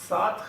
7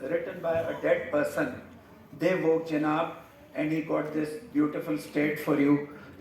written by a dead person, they woke Jinnah up and he got this beautiful state for you,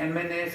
MNAs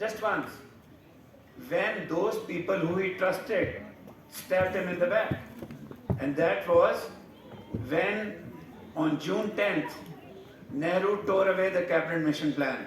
just once, when those people who he trusted stabbed him in the back, and that was when on June 10th Nehru tore away the cabinet mission plan,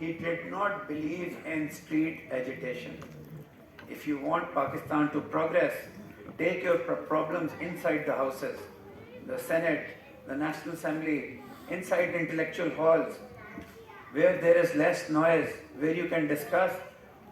He did not believe in street agitation. If you want Pakistan to progress, take your problems inside the houses, the Senate, the National Assembly, inside intellectual halls, where there is less noise, where you can discuss,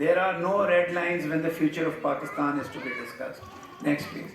There are no red lines when the future of Pakistan is to be discussed. Next please.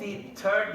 3,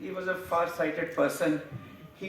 he was a far-sighted person. He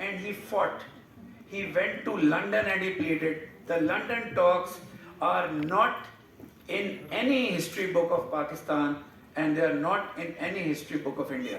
and he fought. He went to London and he pleaded. The London talks are not in any history book of Pakistan and they are not in any history book of India.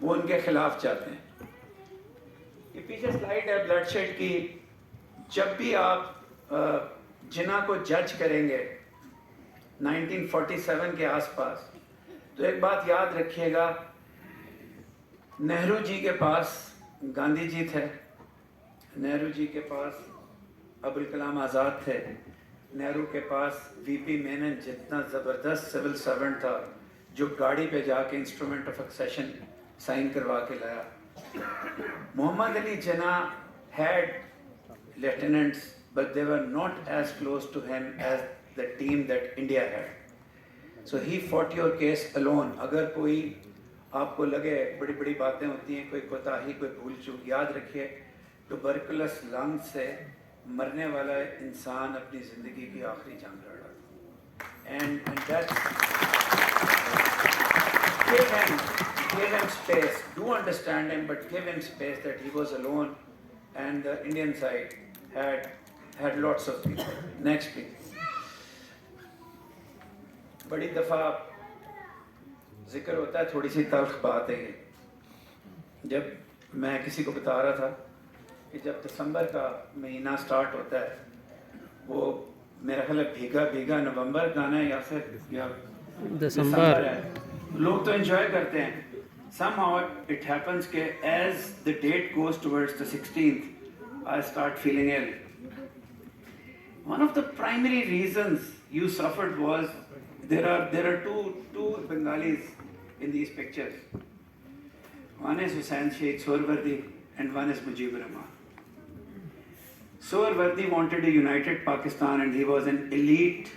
وہ ان کے خلاف چاہتے ہیں. یہ پیچھے slide ہے blood shade کی. جب بھی آپ جناح کو جج کریں گے 1947 کے آس پاس, تو ایک بات یاد رکھیے گا, نہرو جی کے پاس گاندھی جی تھے, نہرو جی کے پاس ابوالکلام آزاد تھے, نہرو کے پاس وی پی مینن جتنا زبردست سول سرونٹ تھا جو گاڑی پہ جا کے انسٹرومنٹ آف ایکسیشن سائن کروا کے لایا. محمد Ali Jinnah had lieutenants, but they were not as close to him as the team that India had. So he fought your case alone. اگر کوئی آپ کو لگے بڑی بڑی باتیں ہوتی ہیں, کوئی کوتاہی, کوئی بھول چوک, یاد رکھیے ٹوبرکلس لنگ سے مرنے والا انسان اپنی زندگی کی آخری جنگ لڑ رہا تھا. And give him space. Do understand him, but give him space that he was alone, and the Indian side had lots of people. Next, please. بڑی دفعہ ذکر ہوتا ہے, تھوڑی سی تلخ بات ہے یہ. جب میں کسی کو بتا رہا تھا کہ جب دسمبر کا مہینہ سٹارٹ ہوتا ہے, وہ میرا خیال ہے بھیگا بھیگا نومبر گانا ہے یا دسمبر ہے, لوگ تو انجوائے کرتے ہیں. somehow it happens کہ as the date goes towards the 16th, I start feeling ill. One of the primary reasons you suffered was there are two Bengalis in these pictures. One is Hussain Sheikh Sohrawardi and one is Mujibur Rahman. Sohrawardi wanted a united Pakistan, and he was an elite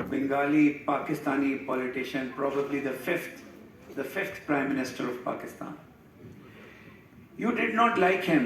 Bengali Pakistani politician, probably the fifth Prime Minister of Pakistan. You did not like him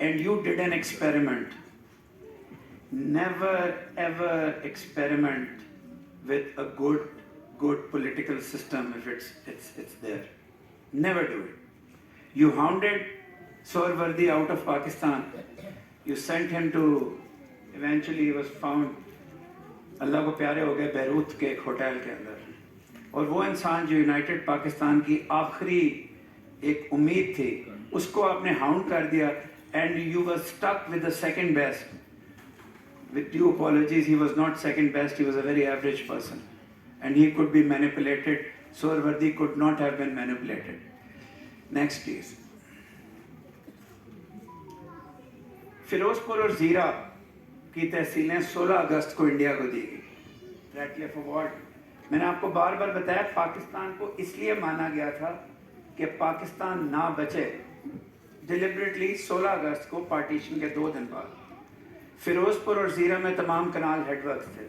and you did an experiment. Never ever experiment with a good political system if it's there. Never do it. You hounded Sohrawardi out of Pakistan. You sent him to, eventually he was found, اللہ کو پیارے ہو گئے Beirut کے ایک hotel کے اندر. اور وہ انسان جو یونائٹڈ پاکستان کی آخری ایک امید تھی, اس کو آپ نے ہاؤنڈ کر دیا, and you were stuck with the second best. with due apologies, he was not second best, he was a very average person, and he could be manipulated. Sohrawardi could not have been manipulated. Next please. Ferozepur اور زیرہ کی تحصیلیں 16 اگست کو India کو دی گئی. ریٹلیف award, میں نے آپ کو بار بار بتایا, پاکستان کو اس لیے مانا گیا تھا کہ پاکستان نہ بچے. ڈیلیبریٹلی 16 اگست کو پارٹیشن کے 2 دن بعد فیروز پور اور زیرہ میں تمام کنال ہیڈ ورکس تھے.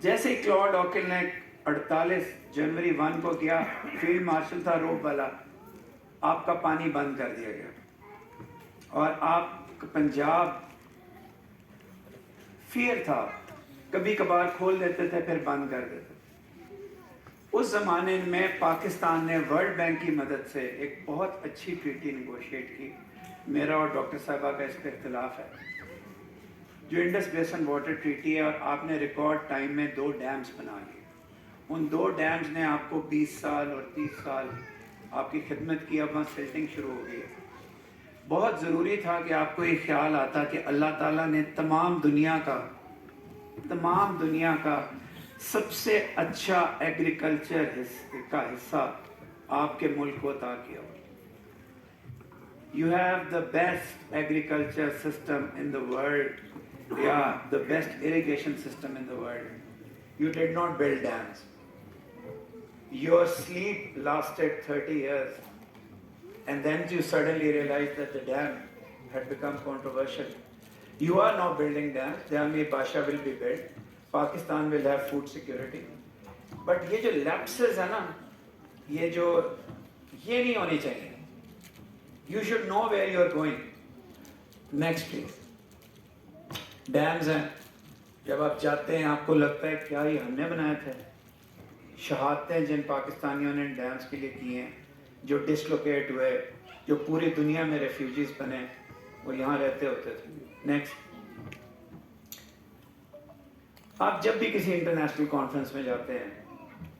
جیسے ہی کلاڈ اوکل نے 48 جنوری 1 کو کیا, فیلڈ مارشل تھا روپ والا, آپ کا پانی بند کر دیا گیا, اور آپ پنجاب فیئر تھا, کبھی کبھار کھول دیتے تھے پھر بند کر دیتے. اس زمانے میں پاکستان نے ورلڈ بینک کی مدد سے ایک بہت اچھی ٹریٹی نیگوشیٹ کی. میرا اور ڈاکٹر صاحبہ کا اس پہ اختلاف ہے, جو انڈس بیسن واٹر ٹریٹی ہے, اور آپ نے ریکارڈ ٹائم میں 2 ڈیمز بنا لیے. ان 2 ڈیمز نے آپ کو 20 سال اور 30 سال آپ کی خدمت کی. اب وہاں سلٹنگ شروع ہو گئی ہے. بہت ضروری تھا کہ آپ کو یہ خیال آتا کہ اللہ تعالیٰ نے تمام دنیا کا سب سے اچھا ایگریکلچر کا حصہ آپ کے ملک کو عطا کیا. You have the best agriculture system in the world. Yeah, the best irrigation system in the world. You did not build dams. Your sleep lasted 30 years. And then you suddenly realized that the dam had become controversial. You are now building dams. Dam-e Basha will be built. Pakistan will have food security. But یہ جو lapses ہے نا, یہ نہیں ہونی چاہیے. You should know where you are going. Next please. Dams ہیں, جب آپ جاتے ہیں آپ کو لگتا ہے کیا یہ ہم نے بنائے تھے. شہادتیں جن پاکستانیوں نے ڈیمز کے لیے کی ہیں, جو ڈسلوکیٹ ہوئے, جو پوری دنیا میں ریفیوجیز بنے, وہ یہاں رہتے ہوتے تھے. نیکسٹ. آپ جب بھی کسی انٹرنیشنل کانفرنس میں جاتے ہیں,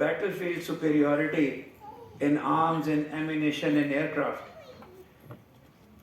battlefield superiority in arms, in ammunition, in aircraft.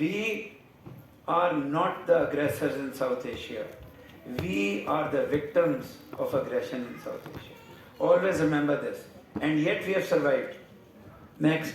We are not the aggressors in South Asia. We are the victims of aggression in South Asia. Always remember this. And yet we have survived. Next.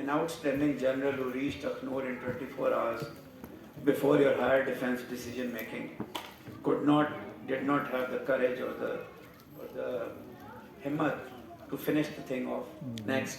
an outstanding general who reached Akhnur in 24 hours before your higher defense decision making did not have the courage or the himmat to finish the thing off. Next.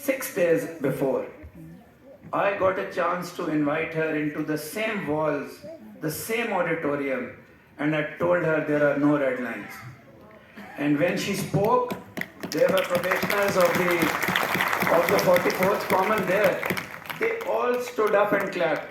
6 days before, I got a chance to invite her into the same walls, the same auditorium, and I told her there are no red lines. And when she spoke, there were probationers of the 44th Common there. They all stood up and clapped.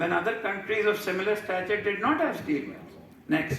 when other countries of similar stature did not have steel mills. Next.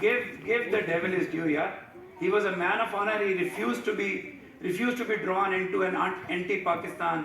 Give the devil his due, yeah. He was a man of honor. He refused to be drawn into an anti-Pakistan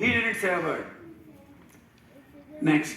he didn't say a word. Next.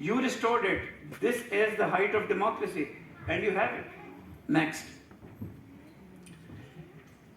You restored it. This is the height of democracy and you have it. Next.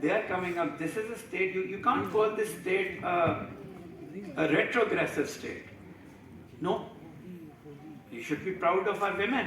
they are coming up. This is a state, you can't call this state a retrogressive state. No, you should be proud of our women.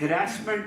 harassment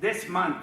this month,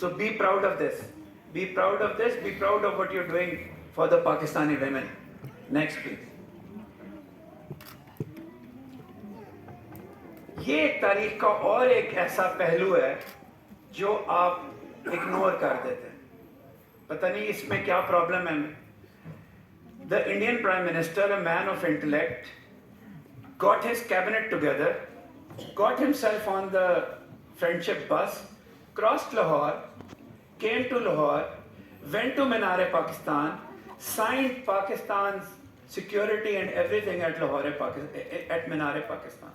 So be proud of this. Be proud of this. Be proud of what you're doing for the Pakistani women. Next, please. یہ ایک تاریخ کا اور ایک ایسا پہلو ہے جو آپ اگنور کر دیتے ہیں. پتہ نہیں اس میں کیا پرابلم ہے. The Indian Prime Minister, a man of intellect, got his cabinet together, got himself on the friendship bus, crossed Lahore, came to Lahore, went to Minar-e-Pakistan, signed Pakistan's security and everything at Lahore, at Minar-e-Pakistan.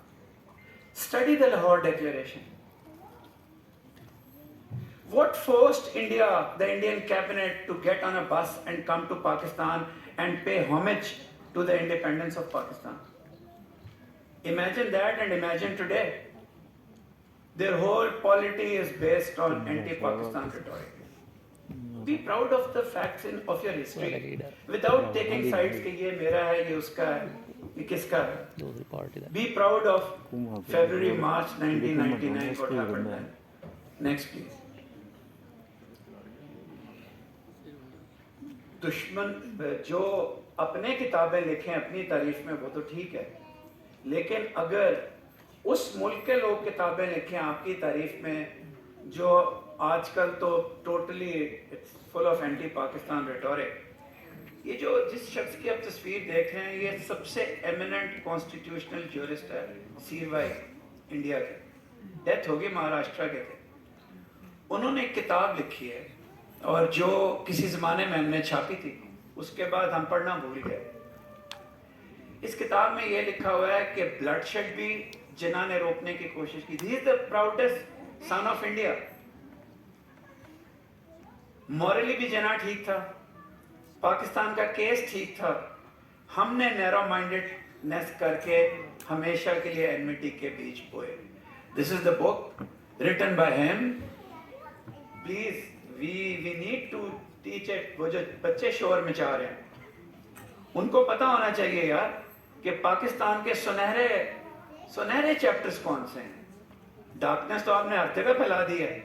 Study the Lahore Declaration. What forced India, the Indian cabinet, to get on a bus and come to Pakistan and pay homage to the independence of Pakistan? Imagine that and imagine today. Their whole polity is based on anti-Pakistan rhetoric. Be proud of the facts of your history without taking sides کہ یہ میرا ہے, یہ اس کا ہے, یہ کس کا ہے. Be proud of February, March 1999, what happened then. Next please. دشمن جو اپنے کتابیں لکھیں اپنی تعریف میں وہ تو ٹھیک ہے, لیکن اگر اس ملک کے لوگ کتابیں لکھیں آپ کی تعریف میں, جو آج کل تو totally full of anti Pakistan rhetoric. یہ جو جس شخص کی آپ تصویر دیکھ رہے ہیں یہ سب سے ایمیننٹ کانسٹیٹیوشنل جورسٹ ہے CY انڈیا کے, ڈیتھ ہوگی مہاراشٹرا کے تھے. انہوں نے ایک کتاب لکھی ہے اور جو کسی زمانے میں ہم نے چھاپی تھی, اس کے بعد ہم پڑھنا بھول گئے. اس کتاب میں یہ لکھا ہوا ہے کہ بلڈ شیڈ بھی جناح نے روکنے کی کوشش کی. He is the proudest son of India. Morally بھی جناح ٹھیک تھا, پاکستان کا کیس ٹھیک تھا. ہم نے نیرو مائنڈڈنیس کر کے ہمیشہ کے لیے انمٹی کے بیچ بوئے. This is the book written by him. Please, we need to teach it. وہ جو بچے شور مچا رہے ہیں ان کو پتا ہونا چاہیے یار کہ پاکستان کے سنہرے چیپٹرز کون سے ہیں. ڈارکنیس تو آپ نے ہر جگہ پھیلا دی ہے,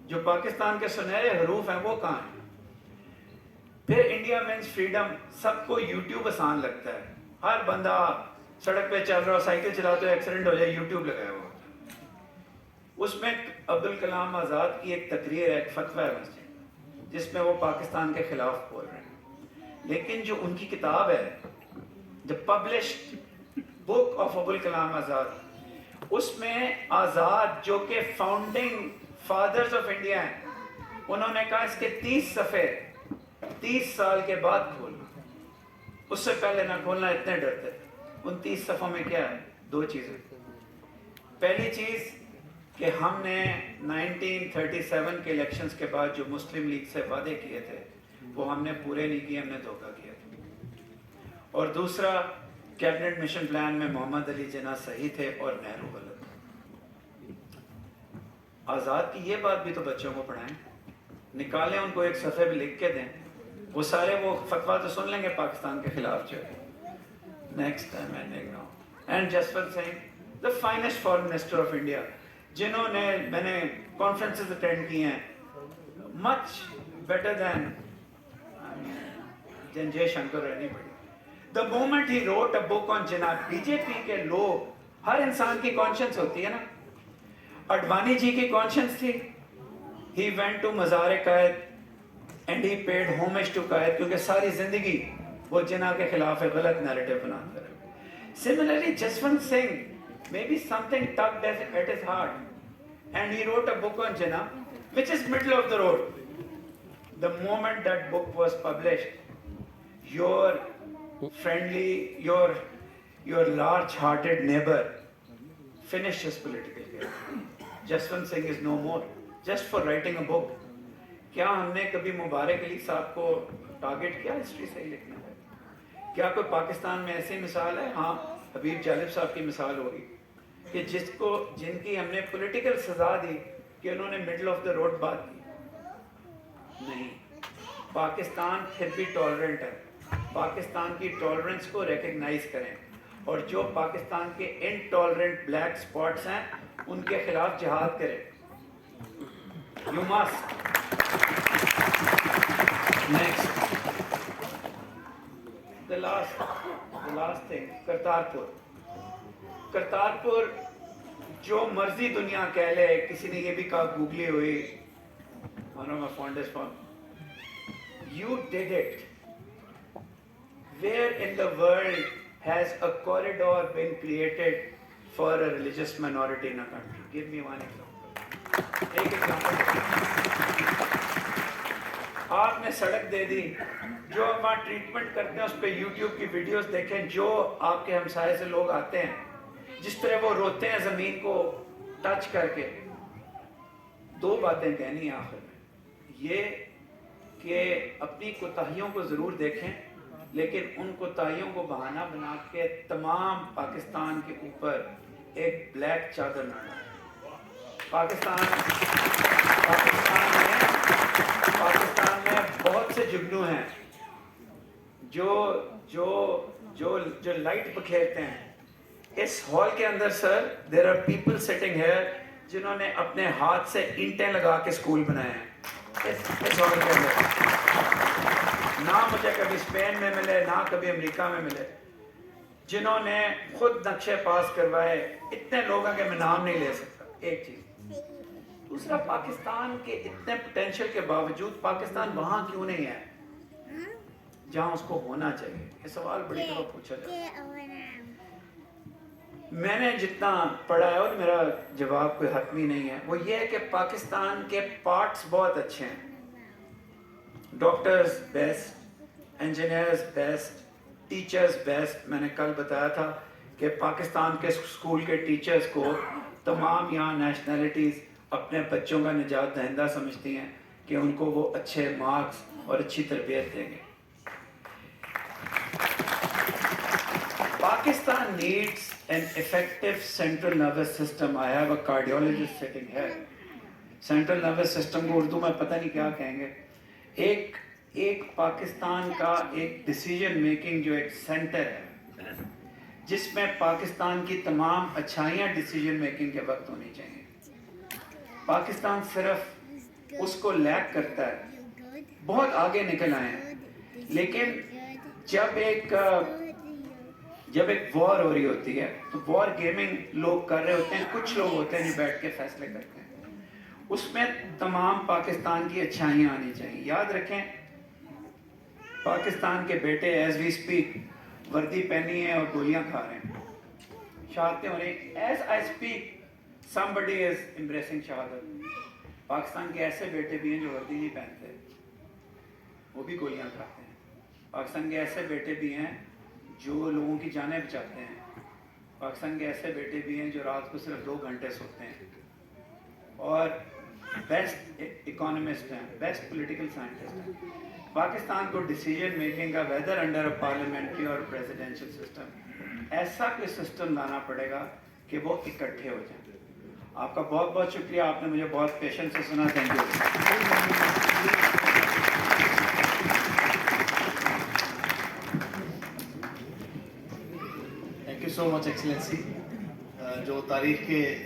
جو پاکستان کے سنہرے حروف ہیں وہ کہاں ہیں. پھر انڈیا مینس فریڈم, سب کو یوٹیوب آسان لگتا ہے. ہر بندہ سڑک پہ چل رہا, سائیکل چلاتے ہوئے ایکسیڈنٹ ہو جائے, یوٹیوب لگایا ہوا. اس میں عبدالکلام آزاد کی ایک تقریر ہے, ایک فتویٰ ہے مسجد, جس میں وہ پاکستان کے خلاف بول رہے ہیں. لیکن جو ان کی کتاب ہے, The Published Book of Abul Kalam Azad, اس میں آزاد جو کہ فاؤنڈنگ فادرز آف انڈیا ہیں, انہوں نے کہا اس کے 30 صفحے 30 سال کے بعد کھولنا, اس سے پہلے نہ کھولنا, اتنے ڈرتے. ان 30 صفحوں میں کیا ہے؟ 2 چیزیں. پہلی چیز کہ ہم نے 1937 کے الیکشنز کے بعد جو مسلم لیگ سے وعدے کیے تھے وہ ہم نے پورے نہیں کیے, ہم نے دھوکہ کیا تھا. اور دوسرا, کیبنٹ مشن پلان میں محمد علی جناح صحیح تھے اور نہرو غلط. آزاد کی یہ بات بھی تو بچوں کو پڑھائیں, نکالیں ان کو, ایک صفحے پہ لکھ کے دیں, وہ سارے وہ فتویٰ تو سن لیں گے پاکستان کے خلاف جو ہے. Next time and ignore. And Jaswant Singh, the finest foreign minister of India, جنہوں نے, میں نے کانفرنسز اٹینڈ کی ہیں, much better than Jaishankar اور anybody. The moment he wrote a book on Jinnah, BJP کے لوگ, ہر انسان کی کانشنس ہوتی ہے نا, اڈوانی جی کی کانشنس تھی. ہی وینٹ ٹو مزار قائد اینڈ ہی پیڈ ہومج ٹو قائد, کیونکہ ساری زندگی وہ جناح کے خلاف ایک غلط نیریٹو بناتا رہے. Similarly, Jaswant Singh, maybe something tugged at his heart, and he wrote a book on Jinnah, which is middle of the road. The moment that book was published, your friendly, your large-hearted neighbor finished his political career. Jaswant Singh is no more, just for writing a book. کیا ہم نے کبھی مبارک علی صاحب کو target کیا history سے ہی لکھنا ہے؟ کیا کوئی پاکستان میں ایسی مثال ہے؟ ہاں, حبیب جالب صاحب کی مثال ہوگی کہ جن کی ہم نے پولیٹیکل سزا دی کہ انہوں نے مڈل آف دا روڈ بات کی. نہیں, پاکستان پھر بھی ٹالرنٹ ہے. پاکستان کی ٹالرنس کو ریکگنائز کریں, اور جو پاکستان کے انٹالرنٹ بلیک اسپاٹس ہیں ان کے خلاف جہاد کریں. You must. Next, the last thing, Kartarpur جو مرضی دنیا کہہ لے, کسی نے یہ بھی کہا گوگلی ہوئی, one of my fondest form. You did it. Where in the world has a corridor been created for a religious minority in a country? Give me one example. ایک example. آپ نے سڑک دے دی, جو وہاں ٹریٹمنٹ کرتے ہیں اس پہ یوٹیوب کی ویڈیوز دیکھیں, جو آپ کے ہمسائے سے لوگ آتے ہیں, جس طرح وہ روتے ہیں زمین کو ٹچ کر کے. دو باتیں کہنی ہیں آخر میں, یہ کہ اپنی کوتاہیوں کو ضرور دیکھیں, لیکن ان کوتاہیوں کو بہانہ بنا کے تمام پاکستان کے اوپر ایک بلیک چادر نہ ڈالیں. پاکستان میں بہت سے جگنو ہیں جو لائٹ بکھیرتے ہیں. اس ہال کے اندر sir there are people sitting here جنہوں نے اپنے ہاتھ سے اینٹیں لگا کے اسکول بنائے ہیں اس ہال کے اندر. نہ مجھے کبھی اسپین میں ملے, نہ کبھی امریکہ میں ملے, جنہوں نے خود نقشے پاس کروائے. اتنے لوگ ہیں کہ میں نام نہیں لے سکتا. ایک چیز. دوسرا, پاکستان کے اتنے پوٹینشیل کے باوجود پاکستان وہاں کیوں نہیں ہے جہاں اس کو ہونا چاہیے؟ یہ سوال بڑی دفعہ پوچھا جاتا ہے. میں نے جتنا پڑھا ہے, اور میرا جواب کوئی حتمی نہیں ہے, وہ یہ ہے کہ پاکستان کے پارٹس بہت اچھے ہیں. Doctors best, engineers best, teachers best. میں نے کل بتایا تھا کہ پاکستان کے اسکول کے ٹیچرز کو تمام یہاں نیشنلٹیز اپنے بچوں کا نجات دہندہ سمجھتی ہیں کہ ان کو وہ اچھے مارکس اور اچھی تربیت دیں گے. Pakistan needs an effective central nervous system. I have a cardiologist sitting here. Central nervous system کو اردو میں پتہ نہیں کیا کہیں گے. ایک پاکستان کا ایک ڈیسیجن میکنگ جو ایک سینٹر ہے جس میں پاکستان کی تمام اچھائیاں ڈیسیجن میکنگ کے وقت ہونی چاہیے. پاکستان صرف اس کو لیک کرتا ہے. بہت آگے نکل آئے ہیں, لیکن جب ایک وار ہو رہی ہوتی ہے تو وار گیمنگ لوگ کر رہے ہوتے ہیں, کچھ لوگ ہوتے ہیں جو بیٹھ کے فیصلے کرتے ہیں. اس میں تمام پاکستان کی اچھائیاں آنی چاہیے. یاد رکھیں, پاکستان کے بیٹے ایز وی اسپیک وردی پہنی ہیں اور گولیاں کھا رہے ہیں, شہادتیں ہو رہی ہیں. As I speak somebody is embracing شہادت. پاکستان کے ایسے بیٹے بھی ہیں جو وردی نہیں پہنتے, وہ بھی گولیاں کھاتے ہیں. پاکستان کے ایسے بیٹے بھی ہیں جو لوگوں کی جانیں بچاتے ہیں. پاکستان کے ایسے بیٹے بھی ہیں جو رات کو صرف 2 گھنٹے سوتے ہیں, اور بیسٹ اکانومسٹ ہیں, بیسٹ پولیٹیکل سائنٹسٹ ہیں. پاکستان کو ڈیسیجن میکنگ کا ویدر انڈر پارلیمنٹری اور پریزیڈینشل سسٹم, ایسا کوئی سسٹم لانا پڑے گا کہ وہ اکٹھے ہو جائیں. آپ کا بہت بہت شکریہ, آپ نے مجھے بہت پیشنس سے سنا. Thank you. Thank you so much excellency. جو تاریخ کے